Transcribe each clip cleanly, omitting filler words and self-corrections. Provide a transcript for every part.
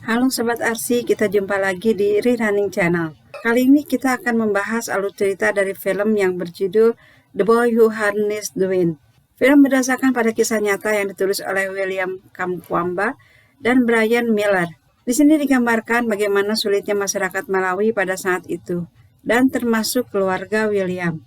Halo Sobat Arsi, kita jumpa lagi di Rerunning Channel. Kali ini kita akan membahas alur cerita dari film yang berjudul The Boy Who Harnessed the Wind. Film berdasarkan pada kisah nyata yang ditulis oleh William Kamkwamba dan Brian Miller. Di sini digambarkan bagaimana sulitnya masyarakat Malawi pada saat itu, dan termasuk keluarga William.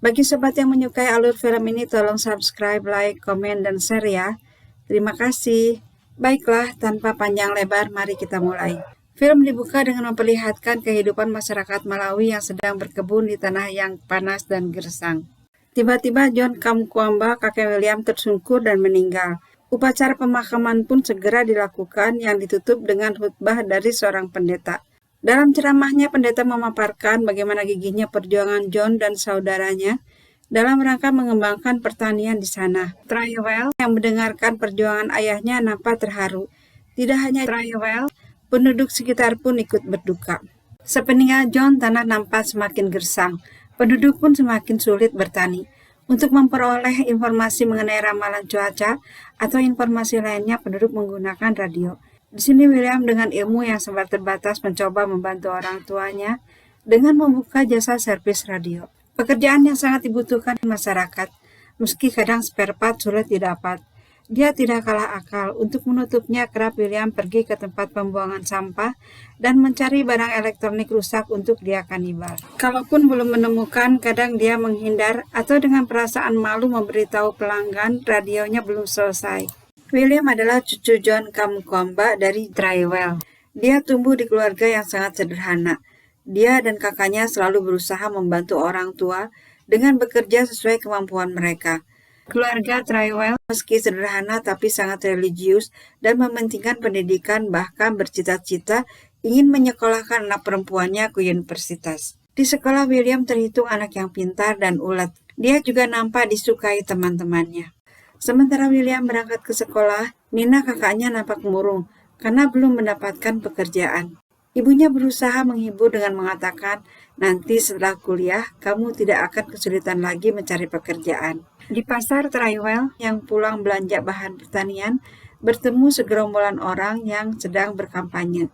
Bagi sobat yang menyukai alur film ini, tolong subscribe, like, komen, dan share ya. Terima kasih. Baiklah, tanpa panjang lebar, mari kita mulai. Film dibuka dengan memperlihatkan kehidupan masyarakat Malawi yang sedang berkebun di tanah yang panas dan gersang. Tiba-tiba John Kamkwamba, kakek William, tersungkur dan meninggal. Upacara pemakaman pun segera dilakukan yang ditutup dengan khutbah dari seorang pendeta. Dalam ceramahnya, pendeta memaparkan bagaimana gigihnya perjuangan John dan saudaranya dalam rangka mengembangkan pertanian di sana. Traiwell yang mendengarkan perjuangan ayahnya nampak terharu. Tidak hanya Traiwell, penduduk sekitar pun ikut berduka. Sepeninggal John, tanah nampak semakin gersang. Penduduk pun semakin sulit bertani. Untuk memperoleh informasi mengenai ramalan cuaca atau informasi lainnya, penduduk menggunakan radio. Di sini William dengan ilmu yang sempat terbatas mencoba membantu orang tuanya dengan membuka jasa servis radio. Pekerjaan yang sangat dibutuhkan masyarakat, meski kadang spare part sulit didapat. Dia tidak kalah akal. Untuk menutupnya, kerap William pergi ke tempat pembuangan sampah dan mencari barang elektronik rusak untuk dia kanibal. Kalaupun belum menemukan, kadang dia menghindar atau dengan perasaan malu memberitahu pelanggan radionya belum selesai. William adalah cucu John Kamkwamba dari Traiwell. Dia tumbuh di keluarga yang sangat sederhana. Dia dan kakaknya selalu berusaha membantu orang tua dengan bekerja sesuai kemampuan mereka. Keluarga Traiwell meski sederhana tapi sangat religius dan mementingkan pendidikan, bahkan bercita-cita ingin menyekolahkan anak perempuannya ke universitas. Di sekolah, William terhitung anak yang pintar dan ulet. Dia juga nampak disukai teman-temannya. Sementara William berangkat ke sekolah, Nina kakaknya nampak murung karena belum mendapatkan pekerjaan. Ibunya berusaha menghibur dengan mengatakan, nanti setelah kuliah, kamu tidak akan kesulitan lagi mencari pekerjaan. Di pasar Traiwell yang pulang belanja bahan pertanian, bertemu segerombolan orang yang sedang berkampanye.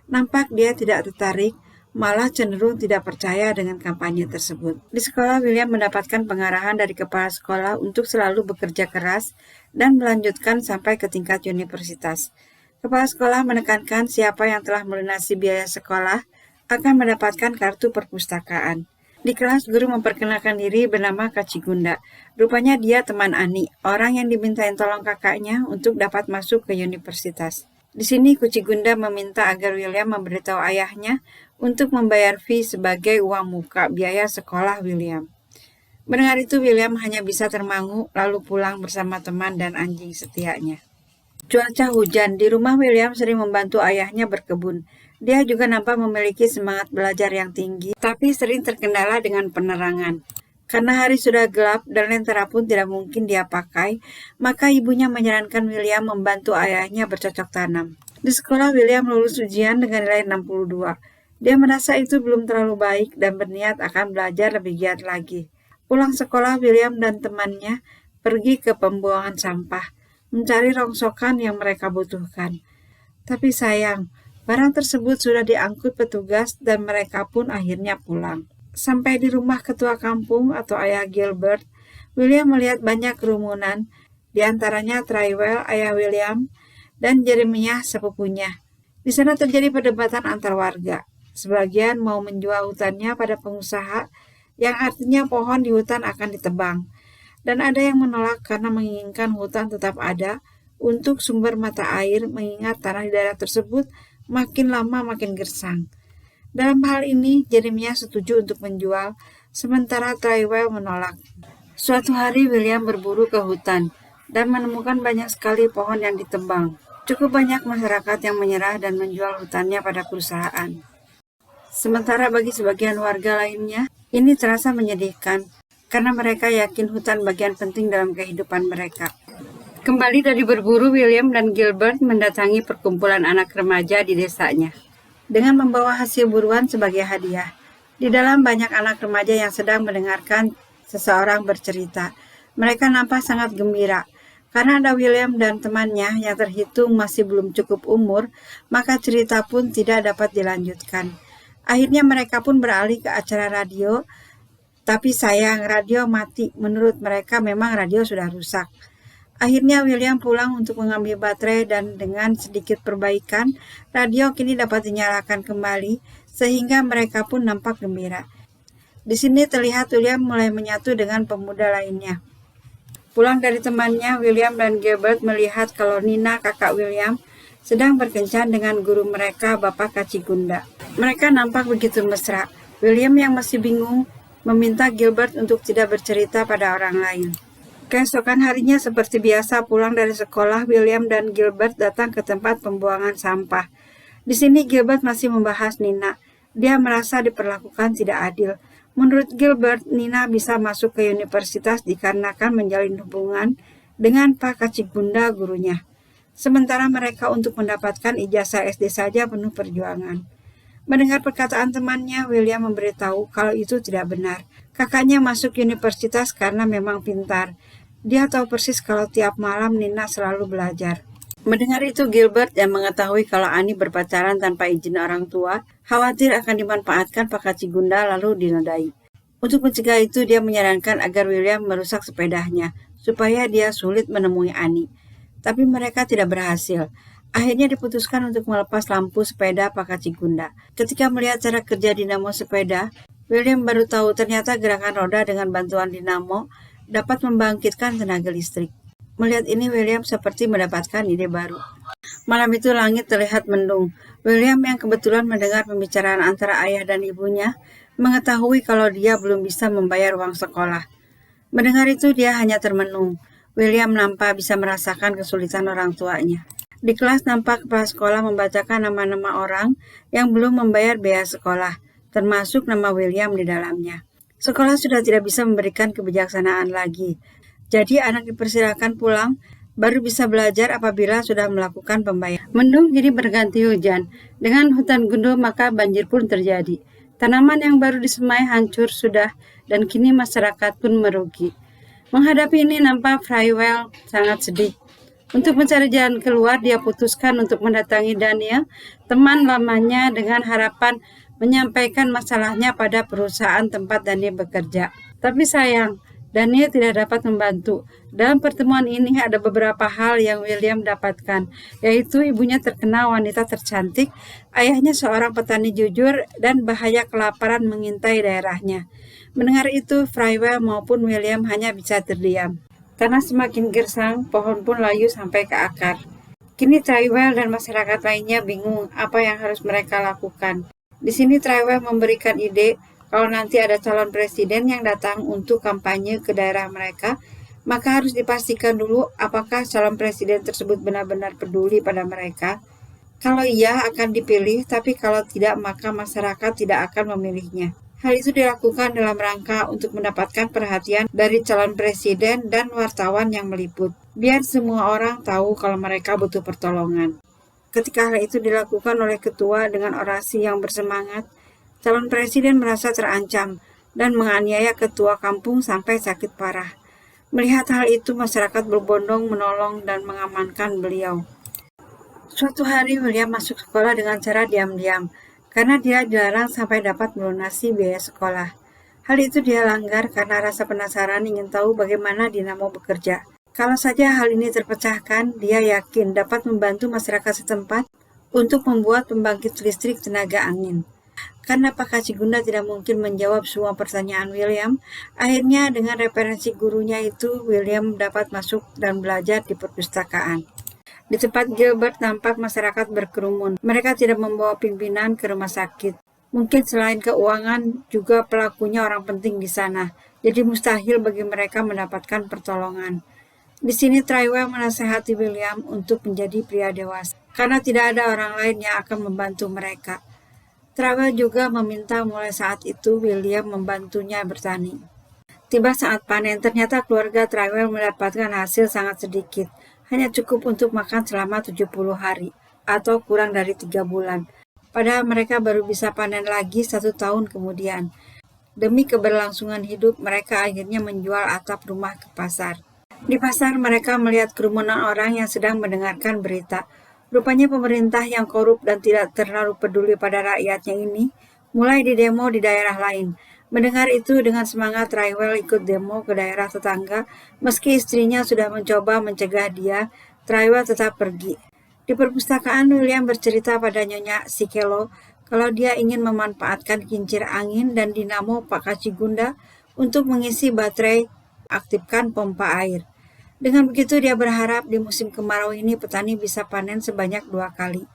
Nampak dia tidak tertarik, malah cenderung tidak percaya dengan kampanye tersebut. Di sekolah, William mendapatkan pengarahan dari kepala sekolah untuk selalu bekerja keras dan melanjutkan sampai ke tingkat universitas. Kepala sekolah menekankan siapa yang telah melunasi biaya sekolah akan mendapatkan kartu perpustakaan. Di kelas, guru memperkenalkan diri bernama Kacigunda. Rupanya dia teman Ani, orang yang dimintain tolong kakaknya untuk dapat masuk ke universitas. Di sini Kacigunda meminta agar William memberitahu ayahnya untuk membayar fee sebagai uang muka biaya sekolah William. Mendengar itu, William hanya bisa termangu lalu pulang bersama teman dan anjing setianya. Cuaca hujan. Di rumah, William sering membantu ayahnya berkebun. Dia juga nampak memiliki semangat belajar yang tinggi, tapi sering terkendala dengan penerangan. Karena hari sudah gelap dan lentera pun tidak mungkin dia pakai, maka ibunya menyarankan William membantu ayahnya bercocok tanam. Di sekolah, William lulus ujian dengan nilai 62. Dia merasa itu belum terlalu baik dan berniat akan belajar lebih giat lagi. Pulang sekolah, William dan temannya pergi ke pembuangan sampah, mencari rongsokan yang mereka butuhkan. Tapi sayang, barang tersebut sudah diangkut petugas dan mereka pun akhirnya pulang. Sampai di rumah ketua kampung atau ayah Gilbert, William melihat banyak kerumunan, di antaranya Traiwell, ayah William, dan Jeremiah sepupunya. Di sana terjadi perdebatan antar warga. Sebagian mau menjual hutannya pada pengusaha, yang artinya pohon di hutan akan ditebang. Dan ada yang menolak karena menginginkan hutan tetap ada untuk sumber mata air, mengingat tanah di daerah tersebut makin lama makin gersang. Dalam hal ini, Jeremiah setuju untuk menjual, sementara Traiwell menolak. Suatu hari, William berburu ke hutan dan menemukan banyak sekali pohon yang ditebang. Cukup banyak masyarakat yang menyerah dan menjual hutannya pada perusahaan. Sementara bagi sebagian warga lainnya, ini terasa menyedihkan, karena mereka yakin hutan bagian penting dalam kehidupan mereka. Kembali dari berburu, William dan Gilbert mendatangi perkumpulan anak remaja di desanya dengan membawa hasil buruan sebagai hadiah. Di dalam banyak anak remaja yang sedang mendengarkan seseorang bercerita. Mereka nampak sangat gembira. Karena ada William dan temannya yang terhitung masih belum cukup umur, maka cerita pun tidak dapat dilanjutkan. Akhirnya mereka pun beralih ke acara radio, tapi sayang radio mati. Menurut mereka memang radio sudah rusak. Akhirnya William pulang untuk mengambil baterai dan dengan sedikit perbaikan, radio kini dapat dinyalakan kembali sehingga mereka pun nampak gembira. Di sini terlihat William mulai menyatu dengan pemuda lainnya. Pulang dari temannya, William dan Gilbert melihat kalau Nina, kakak William, sedang berkencan dengan guru mereka, Bapak Kacigunda. Mereka nampak begitu mesra. William yang masih bingung meminta Gilbert untuk tidak bercerita pada orang lain. Keesokan harinya seperti biasa pulang dari sekolah, William dan Gilbert datang ke tempat pembuangan sampah. Di sini Gilbert masih membahas Nina. Dia merasa diperlakukan tidak adil. Menurut Gilbert, Nina bisa masuk ke universitas dikarenakan menjalin hubungan dengan Pak Kacigunda gurunya. Sementara mereka untuk mendapatkan ijazah SD saja penuh perjuangan. Mendengar perkataan temannya, William memberitahu kalau itu tidak benar. Kakaknya masuk universitas karena memang pintar. Dia tahu persis kalau tiap malam Nina selalu belajar. Mendengar itu, Gilbert yang mengetahui kalau Ani berpacaran tanpa izin orang tua, khawatir akan dimanfaatkan Pak Kacigunda lalu dinodai. Untuk mencegah itu, dia menyarankan agar William merusak sepedanya, supaya dia sulit menemui Ani. Tapi mereka tidak berhasil. Akhirnya diputuskan untuk melepas lampu sepeda Pak Kacigunda. Ketika melihat cara kerja dinamo sepeda, William baru tahu ternyata gerakan roda dengan bantuan dinamo dapat membangkitkan tenaga listrik. Melihat ini, William seperti mendapatkan ide baru. Malam itu langit terlihat mendung. William yang kebetulan mendengar pembicaraan antara ayah dan ibunya, mengetahui kalau dia belum bisa membayar uang sekolah. Mendengar itu, dia hanya termenung. William nampak bisa merasakan kesulitan orang tuanya. Di kelas nampak kepala sekolah membacakan nama-nama orang yang belum membayar biaya sekolah, termasuk nama William di dalamnya. Sekolah sudah tidak bisa memberikan kebijaksanaan lagi. Jadi anak dipersilakan pulang, baru bisa belajar apabila sudah melakukan pembayaran. Mendung jadi berganti hujan. Dengan hutan gundul maka banjir pun terjadi. Tanaman yang baru disemai hancur sudah dan kini masyarakat pun merugi. Menghadapi ini nampak Frywell sangat sedih. Untuk mencari jalan keluar, dia putuskan untuk mendatangi Daniel, teman lamanya, dengan harapan menyampaikan masalahnya pada perusahaan tempat Daniel bekerja. Tapi sayang, Daniel tidak dapat membantu. Dalam pertemuan ini ada beberapa hal yang William dapatkan, yaitu ibunya terkenal wanita tercantik, ayahnya seorang petani jujur, dan bahaya kelaparan mengintai daerahnya. Mendengar itu, Frywell maupun William hanya bisa terdiam. Tanah semakin gersang, pohon pun layu sampai ke akar. Kini Frywell dan masyarakat lainnya bingung apa yang harus mereka lakukan. Di sini Frywell memberikan ide, kalau nanti ada calon presiden yang datang untuk kampanye ke daerah mereka, maka harus dipastikan dulu apakah calon presiden tersebut benar-benar peduli pada mereka. Kalau iya akan dipilih, tapi kalau tidak maka masyarakat tidak akan memilihnya. Hal itu dilakukan dalam rangka untuk mendapatkan perhatian dari calon presiden dan wartawan yang meliput, biar semua orang tahu kalau mereka butuh pertolongan. Ketika hal itu dilakukan oleh ketua dengan orasi yang bersemangat, calon presiden merasa terancam dan menganiaya ketua kampung sampai sakit parah. Melihat hal itu, masyarakat berbondong menolong dan mengamankan beliau. Suatu hari, William masuk sekolah dengan cara diam-diam, karena dia dilarang sampai dapat melunasi biaya sekolah. Hal itu dia langgar karena rasa penasaran ingin tahu bagaimana dinamo bekerja. Kalau saja hal ini terpecahkan, dia yakin dapat membantu masyarakat setempat untuk membuat pembangkit listrik tenaga angin. Karena Pak Kacigunda tidak mungkin menjawab semua pertanyaan William, akhirnya dengan referensi gurunya itu, William dapat masuk dan belajar di perpustakaan. Di tempat Gilbert nampak masyarakat berkerumun. Mereka tidak membawa pimpinan ke rumah sakit. Mungkin selain keuangan, juga pelakunya orang penting di sana. Jadi mustahil bagi mereka mendapatkan pertolongan. Di sini Frywell menasihati William untuk menjadi pria dewasa, karena tidak ada orang lain yang akan membantu mereka. Frywell juga meminta mulai saat itu William membantunya bertani. Tiba saat panen, ternyata keluarga Frywell mendapatkan hasil sangat sedikit. Hanya cukup untuk makan selama 70 hari, atau kurang dari 3 bulan. Padahal mereka baru bisa panen lagi 1 tahun kemudian. Demi keberlangsungan hidup, mereka akhirnya menjual atap rumah ke pasar. Di pasar, mereka melihat kerumunan orang yang sedang mendengarkan berita. Rupanya pemerintah yang korup dan tidak terlalu peduli pada rakyatnya ini mulai didemo di daerah lain. Mendengar itu, dengan semangat Trywell ikut demo ke daerah tetangga. Meski istrinya sudah mencoba mencegah dia, Trywell tetap pergi. Di perpustakaan, William bercerita pada Nyonya Sikelo kalau dia ingin memanfaatkan kincir angin dan dinamo Pak Kacigunda untuk mengisi baterai aktifkan pompa air. Dengan begitu dia berharap di musim kemarau ini petani bisa panen sebanyak 2 kali.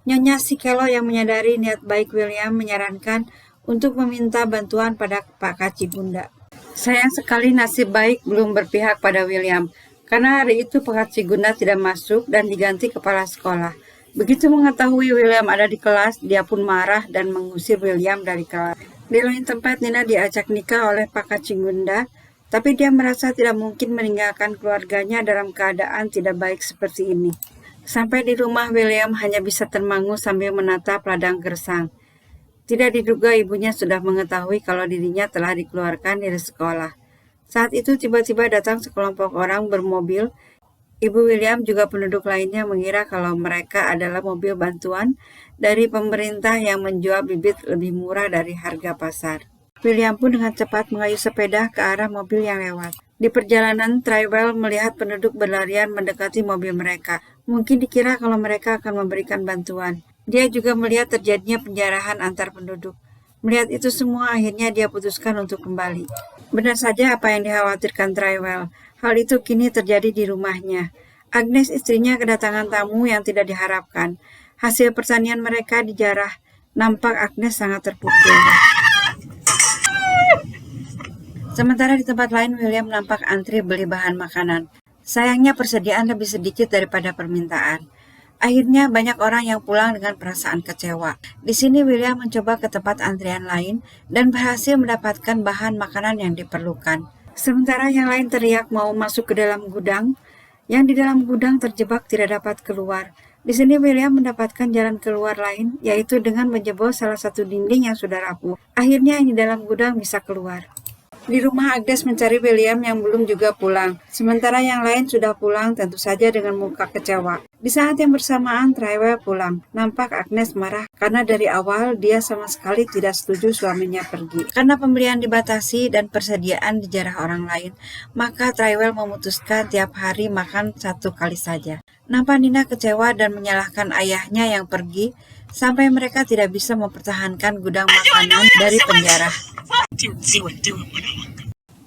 Nyonya Sikelo yang menyadari niat baik William menyarankan untuk meminta bantuan pada Pak Kacigunda. Sayang sekali nasib baik belum berpihak pada William, karena hari itu Pak Kacigunda tidak masuk dan diganti kepala sekolah. Begitu mengetahui William ada di kelas, dia pun marah dan mengusir William dari kelas. Di lain tempat, Nina diajak nikah oleh Pak Kacigunda, tapi dia merasa tidak mungkin meninggalkan keluarganya dalam keadaan tidak baik seperti ini. Sampai di rumah, William hanya bisa termangu sambil menatap ladang gersang. Tidak diduga ibunya sudah mengetahui kalau dirinya telah dikeluarkan dari sekolah. Saat itu tiba-tiba datang sekelompok orang bermobil. Ibu William juga penduduk lainnya mengira kalau mereka adalah mobil bantuan dari pemerintah yang menjual bibit lebih murah dari harga pasar. William pun dengan cepat mengayuh sepeda ke arah mobil yang lewat. Di perjalanan, Trywell melihat penduduk berlarian mendekati mobil mereka. Mungkin dikira kalau mereka akan memberikan bantuan. Dia juga melihat terjadinya penjarahan antar penduduk. Melihat itu semua, akhirnya dia putuskan untuk kembali. Benar saja apa yang dikhawatirkan Trywell. Hal itu kini terjadi di rumahnya. Agnes, istrinya, kedatangan tamu yang tidak diharapkan. Hasil pertanian mereka dijarah. Nampak Agnes sangat terpukul. Sementara di tempat lain, William nampak antri beli bahan makanan. Sayangnya persediaan lebih sedikit daripada permintaan. Akhirnya banyak orang yang pulang dengan perasaan kecewa. Di sini William mencoba ke tempat antrian lain dan berhasil mendapatkan bahan makanan yang diperlukan. Sementara yang lain teriak mau masuk ke dalam gudang, yang di dalam gudang terjebak tidak dapat keluar. Di sini William mendapatkan jalan keluar lain, yaitu dengan menjebol salah satu dinding yang sudah rapuh. Akhirnya yang di dalam gudang bisa keluar. Di rumah, Agnes mencari William yang belum juga pulang. Sementara yang lain sudah pulang, tentu saja dengan muka kecewa. Di saat yang bersamaan, Trywell pulang. Nampak Agnes marah karena dari awal dia sama sekali tidak setuju suaminya pergi. Karena pembelian dibatasi dan persediaan dijarah orang lain, maka Trywell memutuskan tiap hari makan 1 kali saja. Nampak Nina kecewa dan menyalahkan ayahnya yang pergi, sampai mereka tidak bisa mempertahankan gudang makanan dari penjara.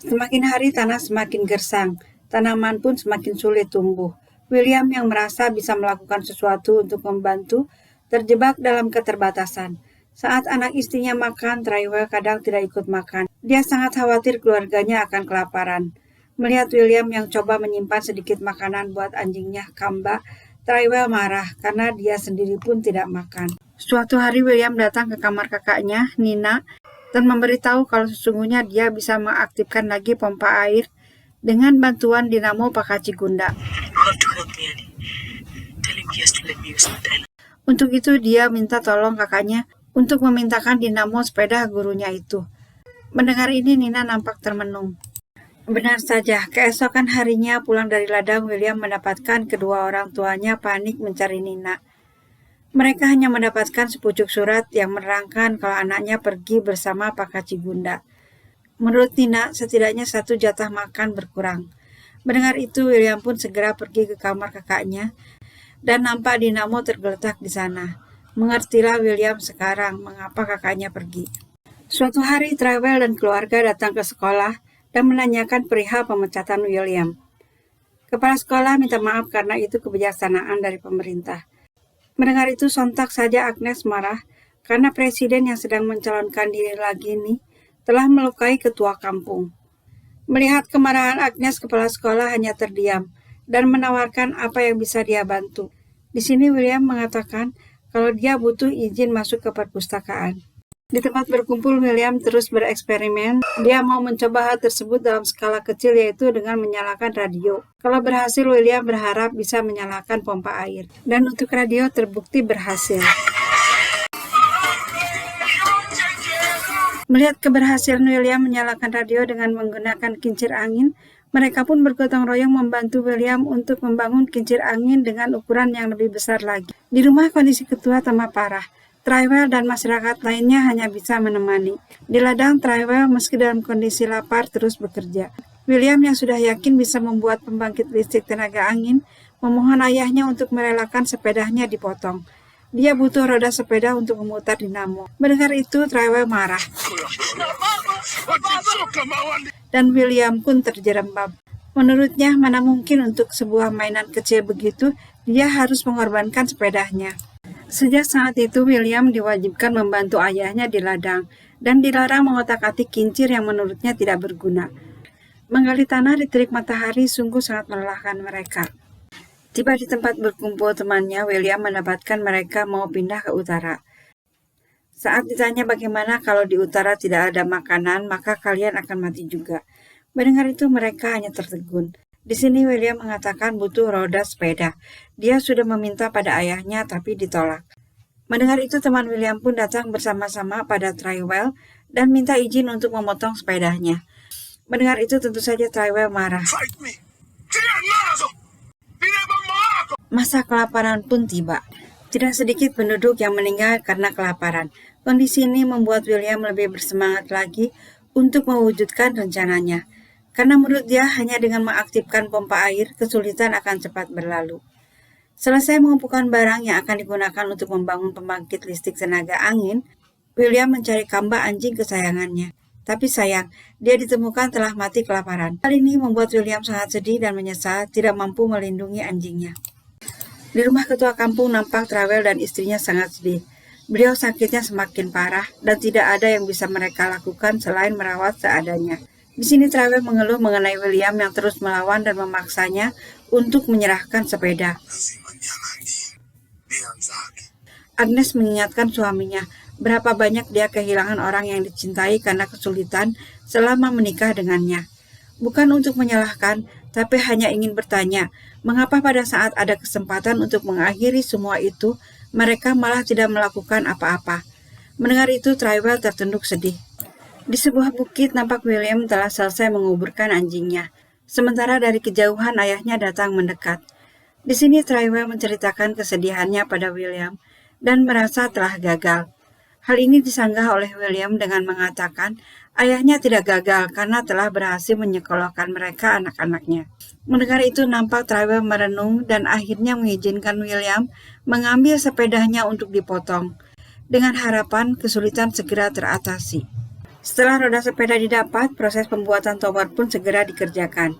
Semakin hari tanah semakin gersang, tanaman pun semakin sulit tumbuh. William yang merasa bisa melakukan sesuatu untuk membantu, terjebak dalam keterbatasan. Saat anak istrinya makan, Trywell kadang tidak ikut makan. Dia sangat khawatir keluarganya akan kelaparan. Melihat William yang coba menyimpan sedikit makanan buat anjingnya, Kamba, Trywell marah karena dia sendiri pun tidak makan. Suatu hari William datang ke kamar kakaknya, Nina, dan memberitahu kalau sesungguhnya dia bisa mengaktifkan lagi pompa air dengan bantuan dinamo Pak Kacigunda. Untuk itu dia minta tolong kakaknya untuk memintakan dinamo sepeda gurunya itu. Mendengar ini Nina nampak termenung. Benar saja, keesokan harinya pulang dari ladang, William mendapatkan kedua orang tuanya panik mencari Nina. Mereka hanya mendapatkan sepucuk surat yang menerangkan kalau anaknya pergi bersama Pak Kacigunda. Menurut Nina, setidaknya 1 jatah makan berkurang. Mendengar itu, William pun segera pergi ke kamar kakaknya dan nampak dinamo tergeletak di sana. Mengertilah William sekarang mengapa kakaknya pergi. Suatu hari, Trywell dan keluarga datang ke sekolah dan menanyakan perihal pemecatan William. Kepala sekolah minta maaf karena itu kebijaksanaan dari pemerintah. Mendengar itu sontak saja Agnes marah karena presiden yang sedang mencalonkan diri lagi ini telah melukai ketua kampung. Melihat kemarahan Agnes, kepala sekolah hanya terdiam dan menawarkan apa yang bisa dia bantu. Di sini William mengatakan kalau dia butuh izin masuk ke perpustakaan. Di tempat berkumpul, William terus bereksperimen. Dia mau mencoba hal tersebut dalam skala kecil, yaitu dengan menyalakan radio. Kalau berhasil, William berharap bisa menyalakan pompa air. Dan untuk radio terbukti berhasil. Melihat keberhasilan William menyalakan radio dengan menggunakan kincir angin, Mereka pun bergotong royong membantu William untuk membangun kincir angin dengan ukuran yang lebih besar lagi. Di rumah kondisi ketua tambah parah. Trywell dan masyarakat lainnya hanya bisa menemani. Di ladang, Trywell meski dalam kondisi lapar terus bekerja. William yang sudah yakin bisa membuat pembangkit listrik tenaga angin, memohon ayahnya untuk merelakan sepedanya dipotong. Dia butuh roda sepeda untuk memutar dinamo. Mendengar itu, Trywell marah. Dan William pun terjerembab. Menurutnya, mana mungkin untuk sebuah mainan kecil begitu, dia harus mengorbankan sepedanya. Sejak saat itu, William diwajibkan membantu ayahnya di ladang dan dilarang mengotak-atik kincir yang menurutnya tidak berguna. Menggali tanah di terik matahari sungguh sangat melelahkan mereka. Tiba di tempat berkumpul temannya, William mendapatkan mereka mau pindah ke utara. Saat ditanya bagaimana kalau di utara tidak ada makanan, maka kalian akan mati juga. Mendengar itu mereka hanya tertegun. Di sini William mengatakan butuh roda sepeda. Dia sudah meminta pada ayahnya tapi ditolak. Mendengar itu teman William pun datang bersama-sama pada Trywell dan minta izin untuk memotong sepedanya. Mendengar itu tentu saja Trywell marah. Masa kelaparan pun tiba. Tidak sedikit penduduk yang meninggal karena kelaparan. Kondisi ini membuat William lebih bersemangat lagi untuk mewujudkan rencananya. Karena menurut dia hanya dengan mengaktifkan pompa air, kesulitan akan cepat berlalu. Selesai mengumpulkan barang yang akan digunakan untuk membangun pembangkit listrik tenaga angin, William mencari kamba anjing kesayangannya. Tapi sayang, dia ditemukan telah mati kelaparan. Hal ini membuat William sangat sedih dan menyesal tidak mampu melindungi anjingnya. Di rumah ketua kampung nampak Trywell dan istrinya sangat sedih. Beliau sakitnya semakin parah dan tidak ada yang bisa mereka lakukan selain merawat seadanya. Di sini Trywell mengeluh mengenai William yang terus melawan dan memaksanya untuk menyerahkan sepeda. Agnes mengingatkan suaminya berapa banyak dia kehilangan orang yang dicintai karena kesulitan selama menikah dengannya. Bukan untuk menyalahkan, tapi hanya ingin bertanya, mengapa pada saat ada kesempatan untuk mengakhiri semua itu, mereka malah tidak melakukan apa-apa. Mendengar itu, Trywell tertunduk sedih. Di sebuah bukit, nampak William telah selesai menguburkan anjingnya. Sementara dari kejauhan ayahnya datang mendekat. Di sini Trywell menceritakan kesedihannya pada William dan merasa telah gagal. Hal ini disanggah oleh William dengan mengatakan ayahnya tidak gagal karena telah berhasil menyekolahkan mereka anak-anaknya. Mendengar itu nampak Trywell merenung dan akhirnya mengizinkan William mengambil sepedanya untuk dipotong. Dengan harapan kesulitan segera teratasi. Setelah roda sepeda didapat, proses pembuatan tower pun segera dikerjakan.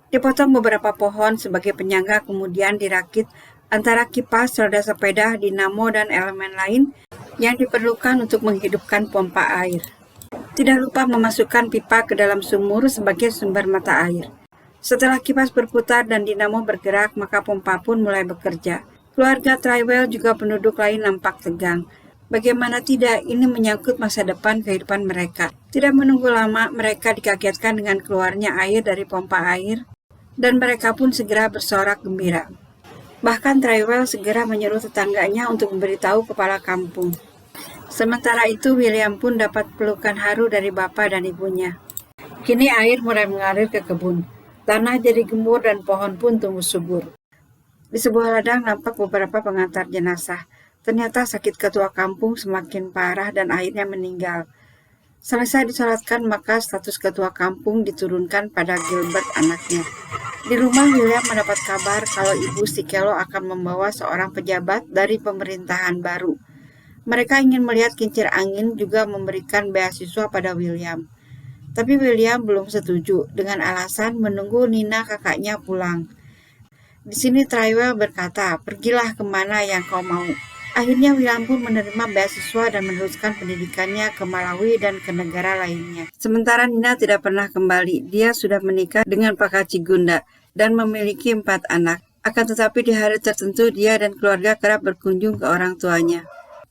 Dipotong beberapa pohon sebagai penyangga kemudian dirakit antara kipas, roda sepeda, dinamo, dan elemen lain yang diperlukan untuk menghidupkan pompa air. Tidak lupa memasukkan pipa ke dalam sumur sebagai sumber mata air. Setelah kipas berputar dan dinamo bergerak, maka pompa pun mulai bekerja. Keluarga Trywell juga penduduk lain nampak tegang. Bagaimana tidak, ini menyangkut masa depan kehidupan mereka. Tidak menunggu lama, mereka dikagetkan dengan keluarnya air dari pompa air, dan mereka pun segera bersorak gembira. Bahkan Trywell segera menyuruh tetangganya untuk memberitahu kepala kampung. Sementara itu, William pun dapat pelukan haru dari bapak dan ibunya. Kini air mulai mengalir ke kebun. Tanah jadi gembur dan pohon pun tumbuh subur. Di sebuah ladang nampak beberapa pengantar jenazah. Ternyata sakit ketua kampung semakin parah dan akhirnya meninggal. Selesai disolatkan, maka status ketua kampung diturunkan pada Gilbert anaknya. Di rumah, William mendapat kabar kalau Ibu Sikelo akan membawa seorang pejabat dari pemerintahan baru. Mereka ingin melihat kincir angin juga memberikan beasiswa pada William. Tapi William belum setuju dengan alasan menunggu Nina kakaknya pulang. Di sini Trywell berkata, pergilah kemana yang kau mau. Akhirnya William pun menerima beasiswa dan meneruskan pendidikannya ke Malawi dan ke negara lainnya. Sementara Nina tidak pernah kembali. Dia sudah menikah dengan Pak Cigunda dan memiliki 4 anak. Akan tetapi di hari tertentu dia dan keluarga kerap berkunjung ke orang tuanya.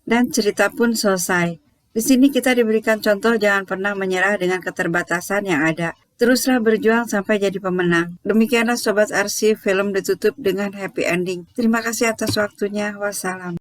Dan cerita pun selesai. Di sini kita diberikan contoh jangan pernah menyerah dengan keterbatasan yang ada. Teruslah berjuang sampai jadi pemenang. Demikianlah Sobat Arsip, film ditutup dengan happy ending. Terima kasih atas waktunya. Wassalam.